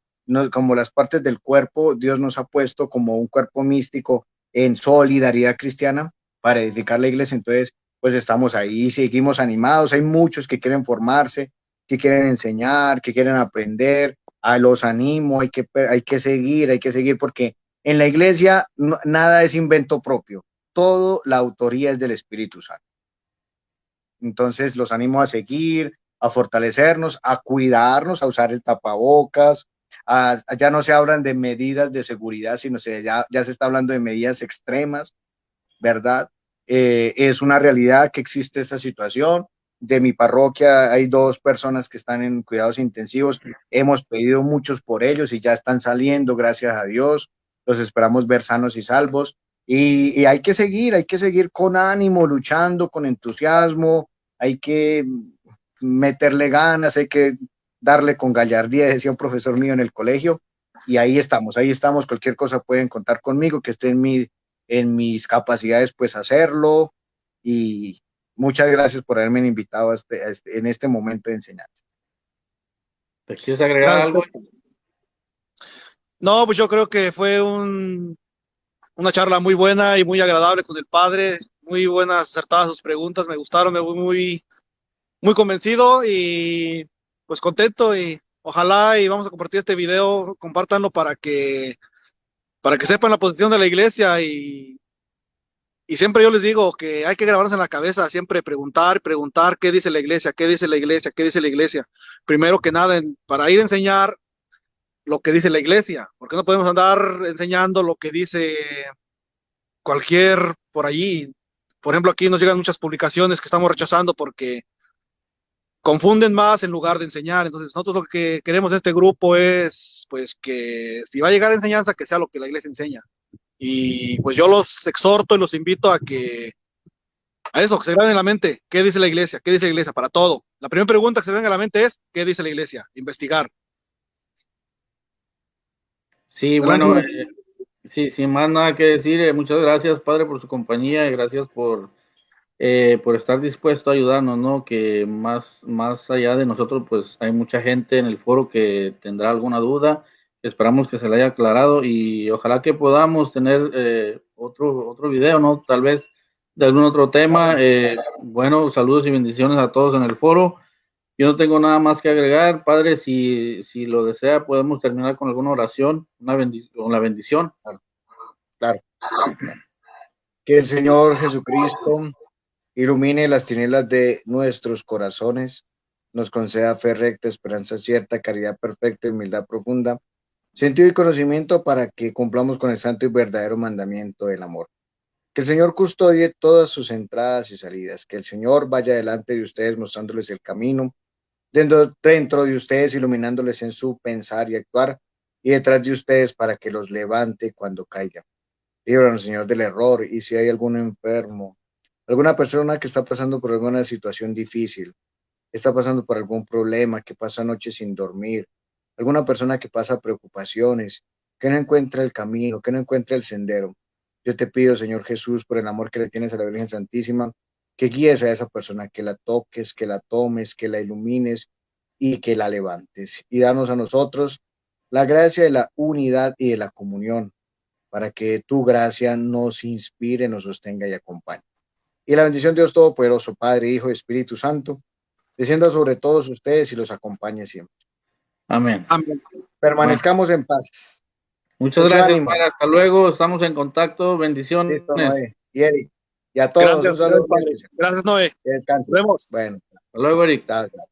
como las partes del cuerpo, Dios nos ha puesto como un cuerpo místico en solidaridad cristiana para edificar la iglesia. Entonces pues estamos ahí, seguimos animados, hay muchos que quieren formarse, que quieren enseñar, que quieren aprender, los animo, hay que seguir, porque en la iglesia nada es invento propio, todo la autoría es del Espíritu Santo. Entonces los animo a seguir, a fortalecernos, a cuidarnos, a usar el tapabocas, ya no se hablan de medidas de seguridad, sino ya se está hablando de medidas extremas, ¿verdad? Es una realidad que existe esta situación. De mi parroquia hay 2 personas que están en cuidados intensivos. Hemos pedido muchos por ellos y ya están saliendo, gracias a Dios. Los esperamos ver sanos y salvos. Y hay que seguir con ánimo, luchando con entusiasmo. Hay que meterle ganas, hay que darle con gallardía, decía un profesor mío en el colegio. Y ahí estamos. Cualquier cosa pueden contar conmigo, que esté en mis capacidades, pues hacerlo. Y muchas gracias por haberme invitado en este momento de enseñanza. ¿Te quieres agregar Gracias. algo? No, pues yo creo que fue una charla muy buena y muy agradable con el padre, muy buenas, acertadas sus preguntas, me gustaron, me voy muy convencido y pues contento y ojalá y vamos a compartir este video, compártanlo para que sepan la posición de la iglesia y siempre yo les digo que hay que grabarse en la cabeza, siempre preguntar qué dice la iglesia, qué dice la iglesia, qué dice la iglesia. Primero que nada, para ir a enseñar lo que dice la iglesia, porque no podemos andar enseñando lo que dice cualquier por allí. Por ejemplo, aquí nos llegan muchas publicaciones que estamos rechazando porque confunden más en lugar de enseñar. Entonces, nosotros lo que queremos de este grupo es, pues, que si va a llegar enseñanza, que sea lo que la iglesia enseña. Y pues yo los exhorto y los invito a eso, que se graben en la mente, ¿qué dice la iglesia? ¿Qué dice la iglesia? Para todo. La primera pregunta que se venga a la mente es, ¿qué dice la iglesia? Investigar. Sí, bueno, Adelante. sí, sin más nada que decir, muchas gracias, padre, por su compañía y gracias por estar dispuesto a ayudarnos, ¿no? Que más allá de nosotros, pues hay mucha gente en el foro que tendrá alguna duda. Esperamos que se le haya aclarado y ojalá que podamos tener otro video, ¿no? Tal vez de algún otro tema. Bueno, saludos y bendiciones a todos en el foro. Yo no tengo nada más que agregar, padre. Si lo desea, podemos terminar con alguna oración, con la bendición. Claro. Que el Señor Jesucristo ilumine las tinieblas de nuestros corazones, nos conceda fe recta, esperanza cierta, caridad perfecta, humildad profunda, sentido y conocimiento para que cumplamos con el santo y verdadero mandamiento del amor. Que el Señor custodie todas sus entradas y salidas, que el Señor vaya delante de ustedes mostrándoles el camino, dentro de ustedes iluminándoles en su pensar y actuar, y detrás de ustedes para que los levante cuando caigan. Líbranos, Señor, del error, y si hay algún enfermo, alguna persona que está pasando por alguna situación difícil, está pasando por algún problema, que pasa noches sin dormir, alguna persona que pasa preocupaciones, que no encuentra el camino, que no encuentra el sendero. Yo te pido, Señor Jesús, por el amor que le tienes a la Virgen Santísima, que guíes a esa persona, que la toques, que la tomes, que la ilumines y que la levantes. Y danos a nosotros la gracia de la unidad y de la comunión, para que tu gracia nos inspire, nos sostenga y acompañe. Y la bendición de Dios Todopoderoso, Padre, Hijo y Espíritu Santo, descienda sobre todos ustedes y los acompañe siempre. Amén. Amén. Permanezcamos en paz. Muchas Mucho gracias, ánimo. padre. Hasta luego. Estamos en contacto. Bendiciones. Listo, Noé. Y Eric. Y a todos, Gracias, un saludo. padre. Gracias, Noé. Que descansen. Nos vemos. Bueno, Hasta luego, Eric. chao, chao.